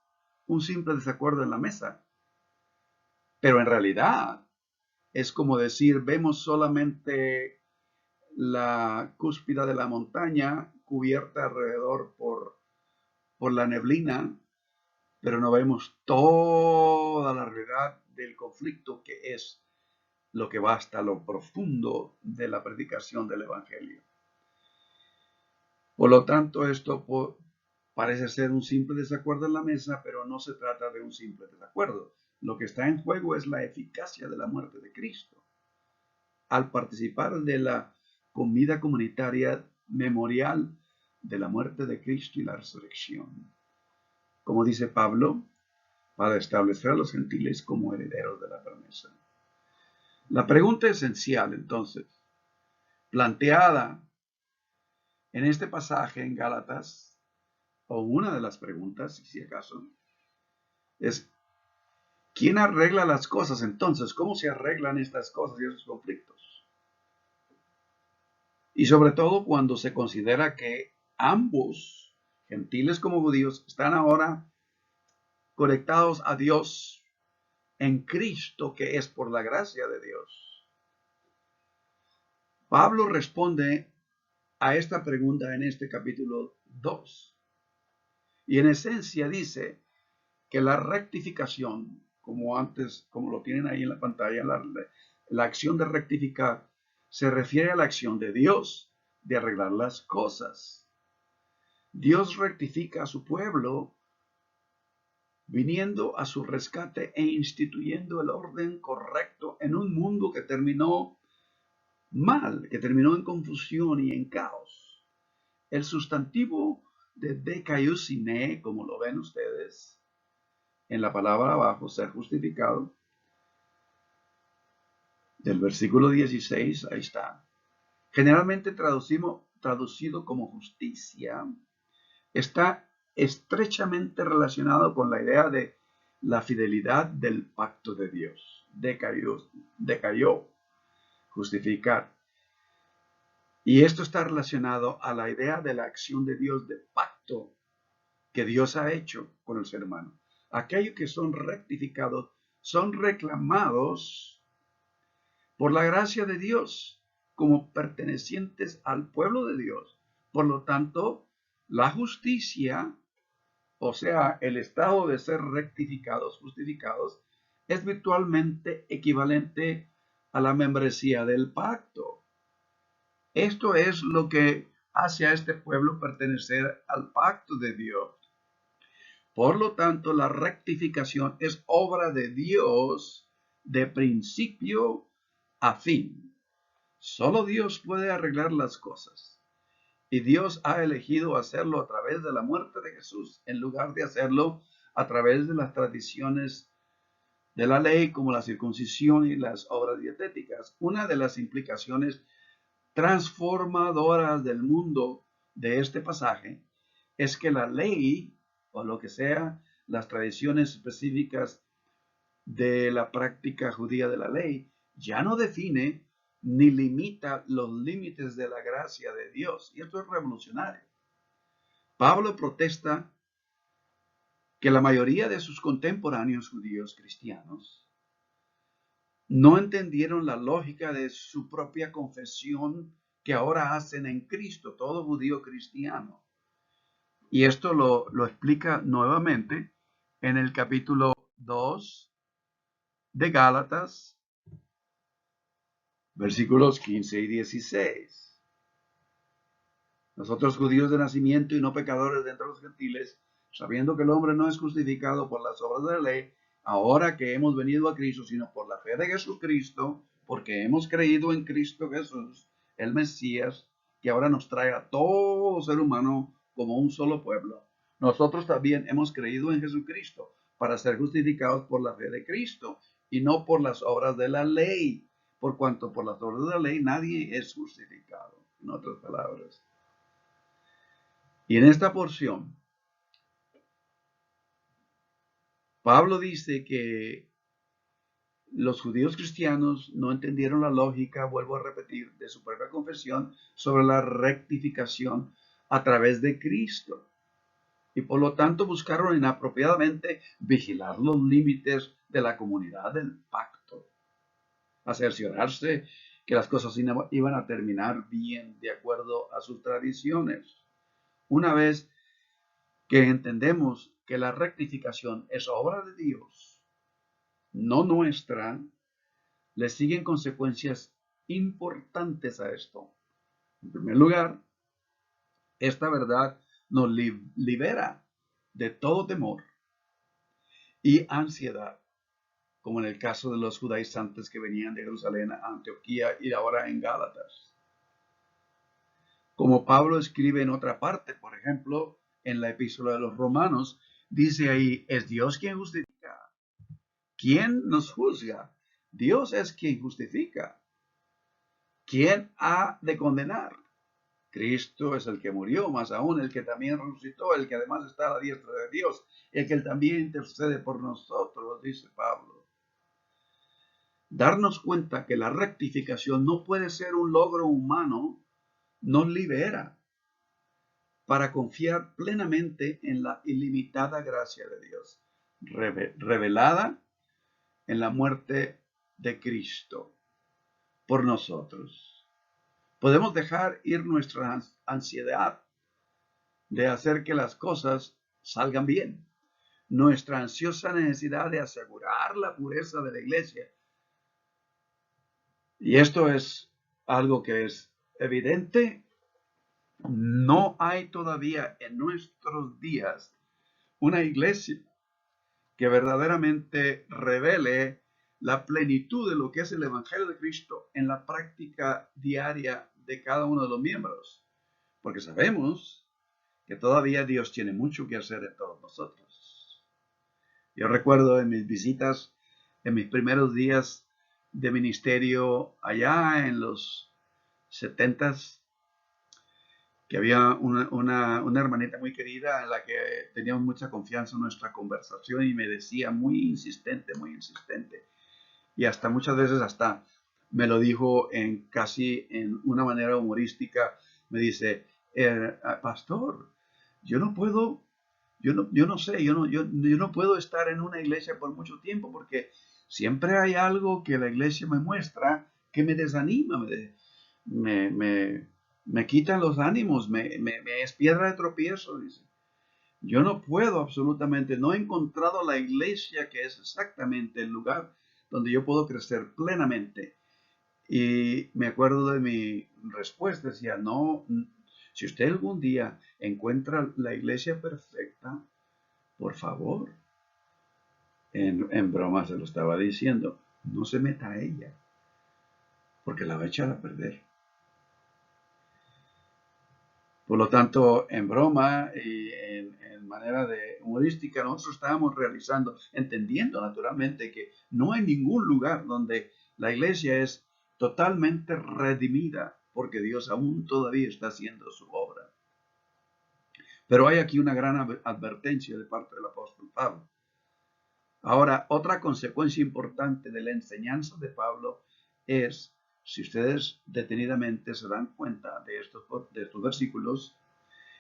un simple desacuerdo en la mesa, pero en realidad es como decir, vemos solamente la cúspide de la montaña cubierta alrededor por la neblina, pero no vemos toda la realidad del conflicto que es lo que va hasta lo profundo de la predicación del Evangelio. Por lo tanto, esto parece ser un simple desacuerdo en la mesa, pero no se trata de un simple desacuerdo. Lo que está en juego es la eficacia de la muerte de Cristo. Al participar de la comida comunitaria memorial de la muerte de Cristo y la resurrección, como dice Pablo, para establecer a los gentiles como herederos de la promesa. La pregunta esencial, entonces, planteada en este pasaje en Gálatas, o una de las preguntas, si acaso, es ¿quién arregla las cosas entonces? ¿Cómo se arreglan estas cosas y esos conflictos? Y sobre todo cuando se considera que ambos, gentiles como judíos, están ahora conectados a Dios en Cristo, que es por la gracia de Dios. Pablo responde a esta pregunta en este capítulo 2. Y en esencia dice que la rectificación, como antes, como lo tienen ahí en la pantalla, la acción de rectificar se refiere a la acción de Dios de arreglar las cosas. Dios rectifica a su pueblo viniendo a su rescate e instituyendo el orden correcto en un mundo que terminó mal, que terminó en confusión y en caos. El sustantivo de dekaiosine, como lo ven ustedes en la palabra abajo, ser justificado, del versículo 16, ahí está. Generalmente traducido como justicia, está estrechamente relacionado con la idea de la fidelidad del pacto de Dios. Decayó, justificar. Y esto está relacionado a la idea de la acción de Dios de pacto que Dios ha hecho con el ser humano. Aquellos que son rectificados son reclamados por la gracia de Dios como pertenecientes al pueblo de Dios. Por lo tanto, la justicia, o sea, el estado de ser rectificados, justificados, es virtualmente equivalente a la membresía del pacto. Esto es lo que hace a este pueblo pertenecer al pacto de Dios. Por lo tanto, la rectificación es obra de Dios de principio a fin. Solo Dios puede arreglar las cosas. Y Dios ha elegido hacerlo a través de la muerte de Jesús, en lugar de hacerlo a través de las tradiciones de la ley, como la circuncisión y las obras dietéticas. Una de las implicaciones transformadoras del mundo de este pasaje es que la ley, o lo que sea, las tradiciones específicas de la práctica judía de la ley, ya no define ni limita los límites de la gracia de Dios. Y esto es revolucionario. Pablo protesta que la mayoría de sus contemporáneos judíos cristianos no entendieron la lógica de su propia confesión que ahora hacen en Cristo, todo judío cristiano. Y esto lo explica nuevamente en el capítulo 2 de Gálatas, versículos 15 y 16. Nosotros judíos de nacimiento y no pecadores de entre los gentiles, sabiendo que el hombre no es justificado por las obras de la ley, ahora que hemos venido a Cristo, sino por la fe de Jesucristo, porque hemos creído en Cristo Jesús, el Mesías, que ahora nos trae a todo ser humano como un solo pueblo. Nosotros también hemos creído en Jesucristo para ser justificados por la fe de Cristo y no por las obras de la ley, por cuanto por las obras de la ley nadie es justificado. En otras palabras, Y en esta porción, Pablo dice que los judíos cristianos no entendieron la lógica, vuelvo a repetir, de su propia confesión sobre la rectificación a través de Cristo. Y por lo tanto buscaron inapropiadamente vigilar los límites de la comunidad del pacto, a cerciorarse que las cosas iban a terminar bien de acuerdo a sus tradiciones. Una vez que entendemos que la rectificación es obra de Dios, no nuestra, le siguen consecuencias importantes a esto. En primer lugar, esta verdad nos libera de todo temor y ansiedad, como en el caso de los judaizantes que venían de Jerusalén a Antioquía y ahora en Gálatas. Como Pablo escribe en otra parte, por ejemplo, en la epístola de los Romanos, dice ahí, es Dios quien justifica. ¿Quién nos juzga? Dios es quien justifica. ¿Quién ha de condenar? Cristo es el que murió, más aún el que también resucitó, el que además está a la diestra de Dios, el que también intercede por nosotros, dice Pablo. Darnos cuenta que la rectificación no puede ser un logro humano nos libera para confiar plenamente en la ilimitada gracia de Dios, revelada en la muerte de Cristo por nosotros. Podemos dejar ir nuestra ansiedad de hacer que las cosas salgan bien, nuestra ansiosa necesidad de asegurar la pureza de la iglesia. Y esto es algo que es evidente. No hay todavía en nuestros días una iglesia que verdaderamente revele la plenitud de lo que es el Evangelio de Cristo en la práctica diaria de cada uno de los miembros. Porque sabemos que todavía Dios tiene mucho que hacer en todos nosotros. Yo recuerdo en mis visitas, en mis primeros días de ministerio allá en los 70s, que había una hermanita muy querida en la que teníamos mucha confianza en nuestra conversación y me decía muy insistente, y hasta muchas veces hasta me lo dijo en casi en una manera humorística, me dice, pastor, yo no puedo, yo no sé, yo no puedo estar en una iglesia por mucho tiempo porque siempre hay algo que la iglesia me muestra que me desanima, me, me, me quitan los ánimos, me es piedra de tropiezo, dice. Yo no puedo absolutamente, no he encontrado la iglesia que es exactamente el lugar donde yo puedo crecer plenamente. Y me acuerdo de mi respuesta, decía, no, si usted algún día encuentra la iglesia perfecta, por favor, en broma se lo estaba diciendo, no se meta a ella, porque la va a echar a perder. Por lo tanto, en broma y en manera de humorística, nosotros estábamos realizando, entendiendo naturalmente que no hay ningún lugar donde la iglesia es totalmente redimida, porque Dios aún todavía está haciendo su obra. Pero hay aquí una gran advertencia de parte del apóstol Pablo. Ahora, otra consecuencia importante de la enseñanza de Pablo es, si ustedes detenidamente se dan cuenta de estos versículos,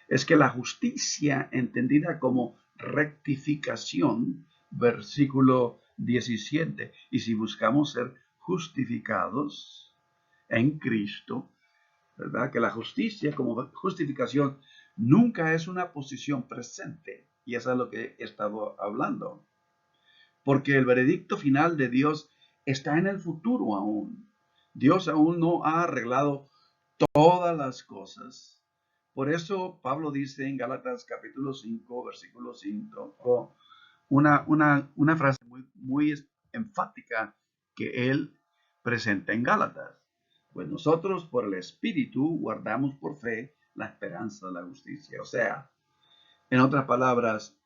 es que la justicia entendida como rectificación, versículo 17, y si buscamos ser justificados en Cristo, ¿verdad? Que la justicia como justificación nunca es una posición presente, y eso es lo que he estado hablando, porque el veredicto final de Dios está en el futuro aún. Dios aún no ha arreglado todas las cosas. Por eso Pablo dice en Gálatas capítulo 5, versículo 5, una frase muy enfática que él presenta en Gálatas. Pues nosotros por el Espíritu guardamos por fe la esperanza de la justicia. O sea, en otras palabras,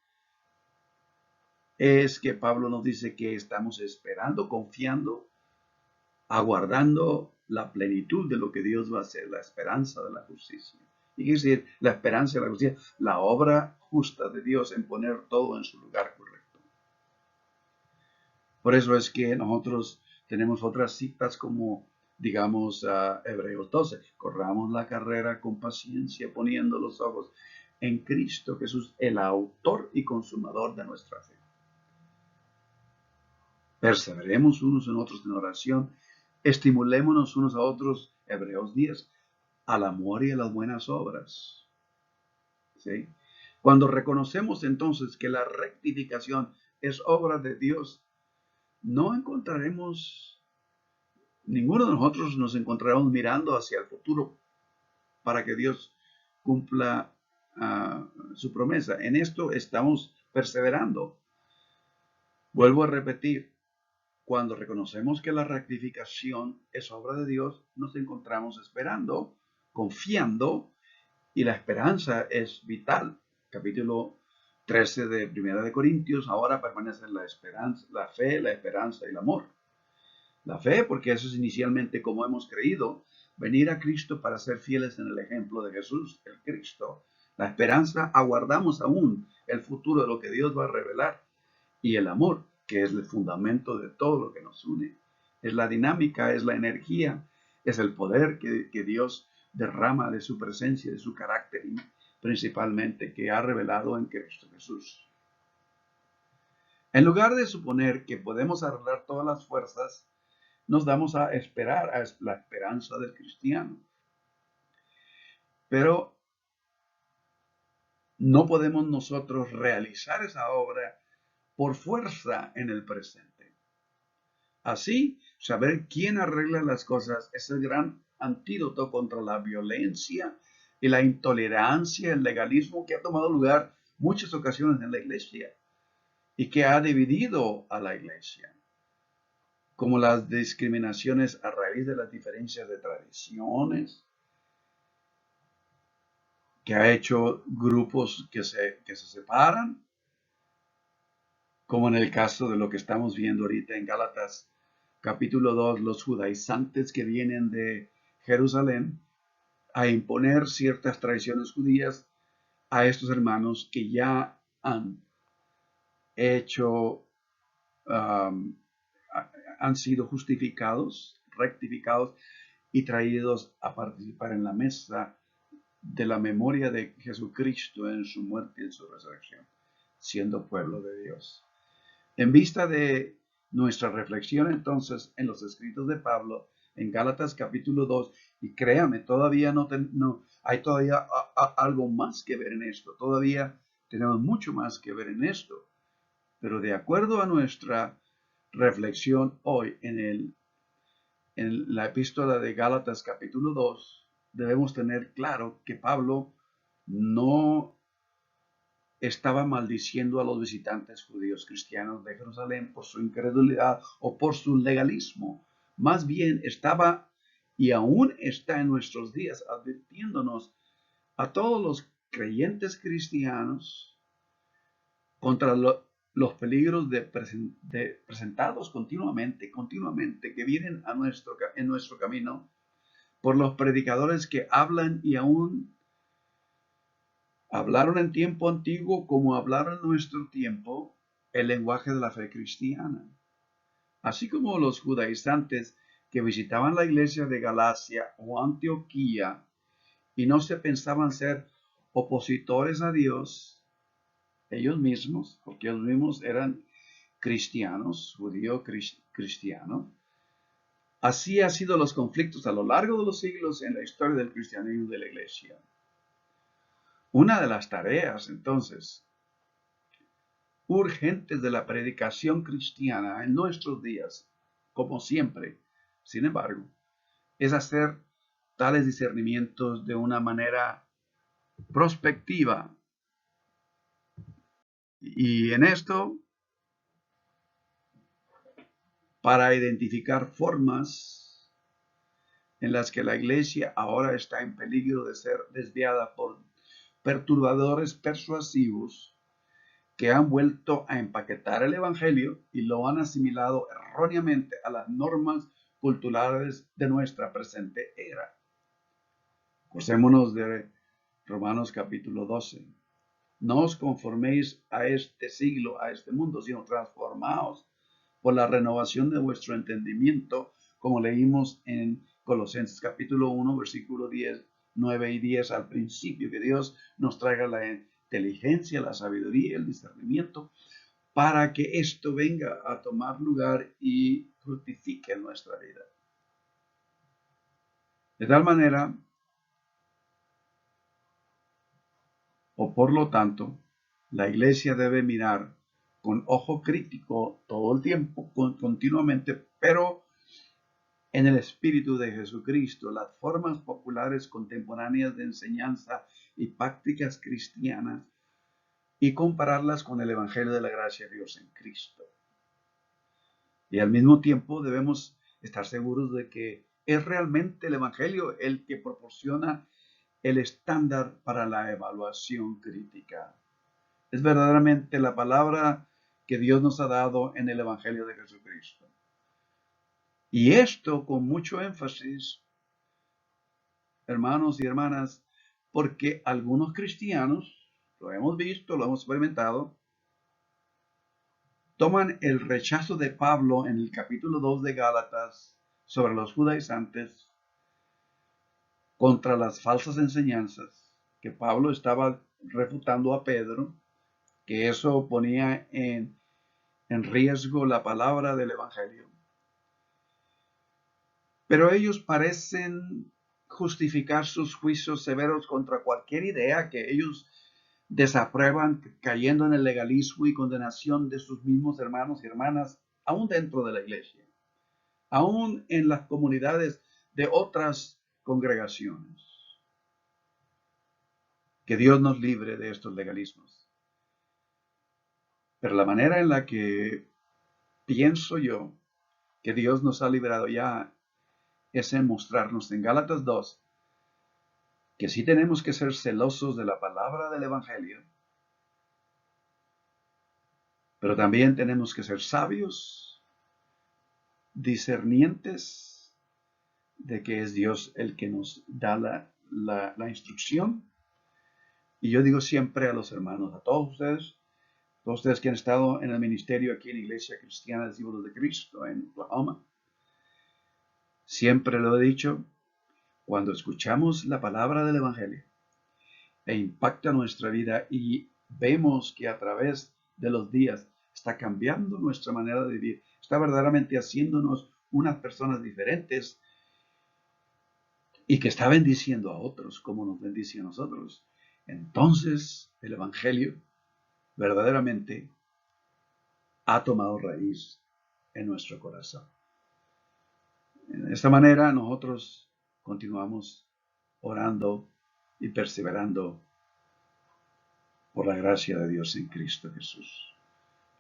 es que Pablo nos dice que estamos esperando, confiando, aguardando la plenitud de lo que Dios va a hacer, la esperanza de la justicia. Y quiere decir, la esperanza y la justicia, la obra justa de Dios en poner todo en su lugar correcto. Por eso es que nosotros tenemos otras citas como, digamos, Hebreos 12. Corramos la carrera con paciencia, poniendo los ojos en Cristo Jesús, el autor y consumador de nuestra fe. Perseveremos unos en otros en oración, estimulémonos unos a otros, Hebreos 10, al amor y a las buenas obras. ¿Sí? Cuando reconocemos entonces que la rectificación es obra de Dios, no encontraremos, ninguno de nosotros nos encontraremos mirando hacia el futuro para que Dios cumpla su promesa. En esto estamos perseverando. Vuelvo a repetir, cuando reconocemos que la rectificación es obra de Dios, nos encontramos esperando, confiando, y la esperanza es vital. Capítulo 13 de Primera de Corintios, ahora permanecen la esperanza, la fe, la esperanza y el amor. La fe, porque eso es inicialmente como hemos creído, venir a Cristo para ser fieles en el ejemplo de Jesús, el Cristo. La esperanza, aguardamos aún el futuro de lo que Dios va a revelar. Y el amor, que es el fundamento de todo lo que nos une. Es la dinámica, es la energía, es el poder que Dios derrama de su presencia, de su carácter, y principalmente que ha revelado en Cristo Jesús. En lugar de suponer que podemos arreglar todas las fuerzas, nos damos a esperar a la esperanza del cristiano. Pero no podemos nosotros realizar esa obra por fuerza en el presente. Así, saber quién arregla las cosas es el gran antídoto contra la violencia y la intolerancia, el legalismo que ha tomado lugar muchas ocasiones en la iglesia y que ha dividido a la iglesia, como las discriminaciones a raíz de las diferencias de tradiciones, que ha hecho grupos que se separan, como en el caso de lo que estamos viendo ahorita en Gálatas capítulo 2, los judaizantes que vienen de Jerusalén a imponer ciertas tradiciones judías a estos hermanos que ya han hecho, han sido justificados, rectificados y traídos a participar en la mesa de la memoria de Jesucristo en su muerte y en su resurrección, siendo pueblo de Dios. En vista de nuestra reflexión entonces en los escritos de Pablo, en Gálatas capítulo 2, y créame, todavía no hay todavía algo más que ver en esto, todavía tenemos mucho más que ver en esto, pero de acuerdo a nuestra reflexión hoy en la epístola de Gálatas capítulo 2, debemos tener claro que Pablo no estaba maldiciendo a los visitantes judíos cristianos de Jerusalén por su incredulidad o por su legalismo. Más bien estaba y aún está en nuestros días advirtiéndonos a todos los creyentes cristianos contra los peligros presentados continuamente que vienen en nuestro camino por los predicadores que hablan y aún hablaron en tiempo antiguo como hablaron en nuestro tiempo el lenguaje de la fe cristiana. Así como los judaizantes que visitaban la iglesia de Galacia o Antioquía y no se pensaban ser opositores a Dios, ellos mismos, porque ellos mismos eran cristianos, judío cristiano. Así han sido los conflictos a lo largo de los siglos en la historia del cristianismo de la iglesia. Una de las tareas, entonces, urgentes de la predicación cristiana en nuestros días, como siempre, sin embargo, es hacer tales discernimientos de una manera prospectiva. Y en esto, para identificar formas en las que la iglesia ahora está en peligro de ser desviada por perturbadores persuasivos que han vuelto a empaquetar el evangelio y lo han asimilado erróneamente a las normas culturales de nuestra presente era. Gocémonos de Romanos capítulo 12. No os conforméis a este siglo, a este mundo, sino transformaos por la renovación de vuestro entendimiento, como leímos en Colosenses capítulo 1, versículo 10, 9 y 10 al principio, que Dios nos traiga la inteligencia, la sabiduría, el discernimiento, para que esto venga a tomar lugar y fructifique en nuestra vida. De tal manera, o por lo tanto, la iglesia debe mirar con ojo crítico todo el tiempo, continuamente, pero en el espíritu de Jesucristo, las formas populares contemporáneas de enseñanza y prácticas cristianas y compararlas con el Evangelio de la gracia de Dios en Cristo. Y al mismo tiempo debemos estar seguros de que es realmente el Evangelio el que proporciona el estándar para la evaluación crítica. Es verdaderamente la palabra que Dios nos ha dado en el Evangelio de Jesucristo. Y esto con mucho énfasis, hermanos y hermanas, porque algunos cristianos, lo hemos visto, lo hemos experimentado, toman el rechazo de Pablo en el capítulo 2 de Gálatas sobre los judaizantes contra las falsas enseñanzas que Pablo estaba refutando a Pedro, que eso ponía en riesgo la palabra del Evangelio. Pero ellos parecen justificar sus juicios severos contra cualquier idea que ellos desaprueban, cayendo en el legalismo y condenación de sus mismos hermanos y hermanas, aún dentro de la iglesia, aún en las comunidades de otras congregaciones. Que Dios nos libre de estos legalismos. Pero la manera en la que pienso yo que Dios nos ha librado ya es en mostrarnos en Gálatas 2 que sí tenemos que ser celosos de la palabra del Evangelio, pero también tenemos que ser sabios, discernientes de que es Dios el que nos da la instrucción. Y yo digo siempre a los hermanos, a todos ustedes que han estado en el ministerio aquí en la Iglesia Cristiana de Discípulos de Cristo en Oklahoma, siempre lo he dicho, cuando escuchamos la palabra del Evangelio e impacta nuestra vida y vemos que a través de los días está cambiando nuestra manera de vivir, está verdaderamente haciéndonos unas personas diferentes y que está bendiciendo a otros como nos bendice a nosotros. Entonces el Evangelio verdaderamente ha tomado raíz en nuestro corazón. De esta manera nosotros continuamos orando y perseverando por la gracia de Dios en Cristo Jesús.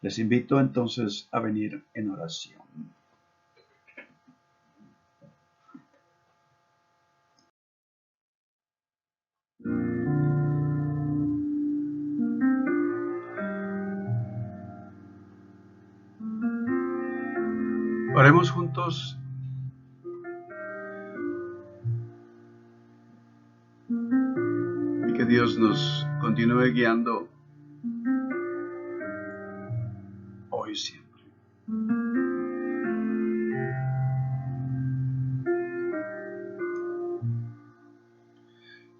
Les invito entonces a venir en oración. Oremos juntos. Y que Dios nos continúe guiando hoy y siempre.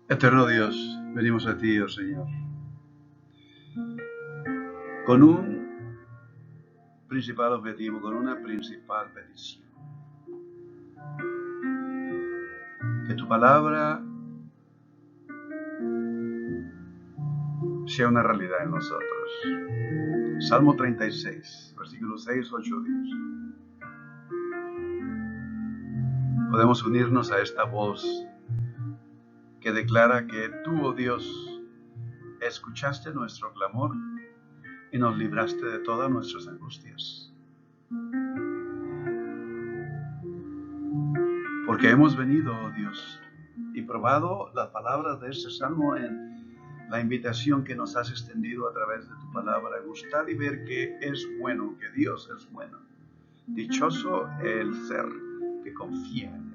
Eterno Dios, venimos a ti, oh Señor, con un principal objetivo, con una principal petición. Que tu palabra sea una realidad en nosotros. Salmo 36, versículos 6, 8, 10. Podemos unirnos a esta voz que declara que tú, oh Dios, escuchaste nuestro clamor y nos libraste de todas nuestras angustias. Porque hemos venido, oh Dios, y probado las palabras de este salmo en la invitación que nos has extendido a través de tu palabra, gustar y ver que es bueno, que Dios es bueno. Dichoso el ser que confía en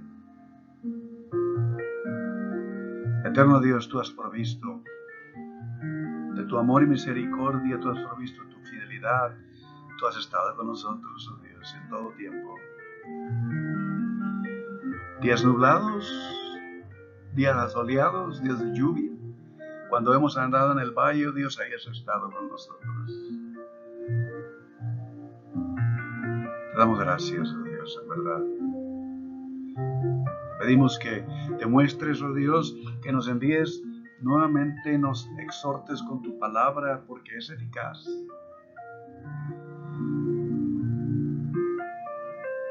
él. Eterno Dios, tú has provisto de tu amor y misericordia, tú has provisto tu fidelidad, tú has estado con nosotros, oh Dios, en todo tiempo. Días nublados, días asoleados, días de lluvia. Cuando hemos andado en el valle, oh Dios, ahí has estado con nosotros. Te damos gracias, oh Dios, en verdad. Pedimos que te muestres, oh Dios, que nos envíes nuevamente, nos exhortes con tu palabra, porque es eficaz.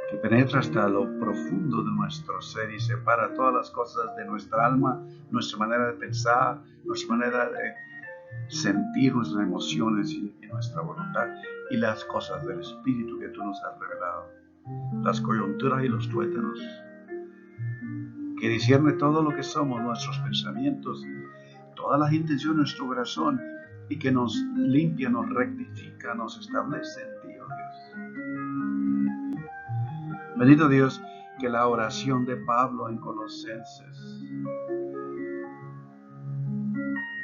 Que penetra hasta lo profundo de nuestro ser y separa todas las cosas de nuestra alma, nuestra manera de pensar, nuestra manera de sentir, nuestras emociones y nuestra voluntad, y las cosas del Espíritu que tú nos has revelado, las coyunturas y los tuétanos, que discierne todo lo que somos, nuestros pensamientos, todas las intenciones de nuestro corazón, y que nos limpia, nos rectifica, nos establece en ti, oh Dios. Bendito Dios, que la oración de Pablo en Colosenses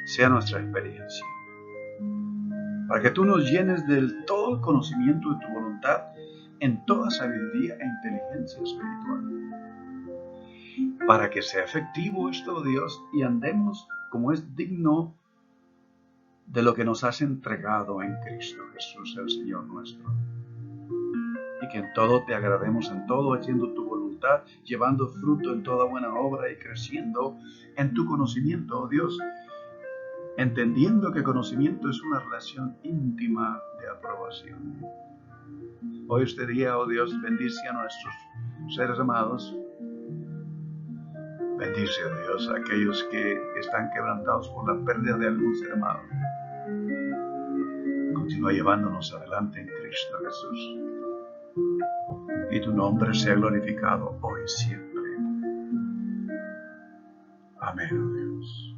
sea nuestra experiencia, para que tú nos llenes del todo el conocimiento de tu voluntad en toda sabiduría e inteligencia espiritual, para que sea efectivo esto, Dios, y andemos como es digno de lo que nos has entregado en Cristo Jesús, el Señor nuestro. Y que en todo te agrademos, en todo haciendo tu voluntad, llevando fruto en toda buena obra y creciendo en tu conocimiento, oh Dios, entendiendo que conocimiento es una relación íntima de aprobación. Hoy este día, oh Dios, bendice a nuestros seres amados. Bendice, oh Dios, a aquellos que están quebrantados por la pérdida de algún ser amado. Continúa llevándonos adelante en Cristo Jesús. Y tu nombre sea glorificado hoy y siempre. Amén, oh Dios.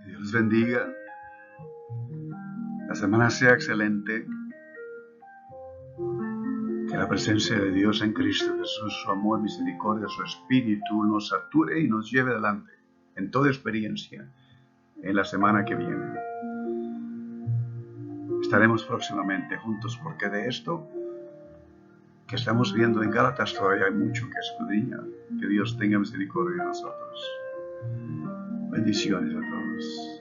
Que Dios les bendiga. La semana sea excelente. Que la presencia de Dios en Cristo Jesús, su amor, misericordia, su espíritu nos sature y nos lleve adelante en toda experiencia en la semana que viene. Estaremos próximamente juntos, porque de esto que estamos viendo en Gálatas todavía hay mucho que escudriñar. Que Dios tenga misericordia de nosotros. Bendiciones a todos.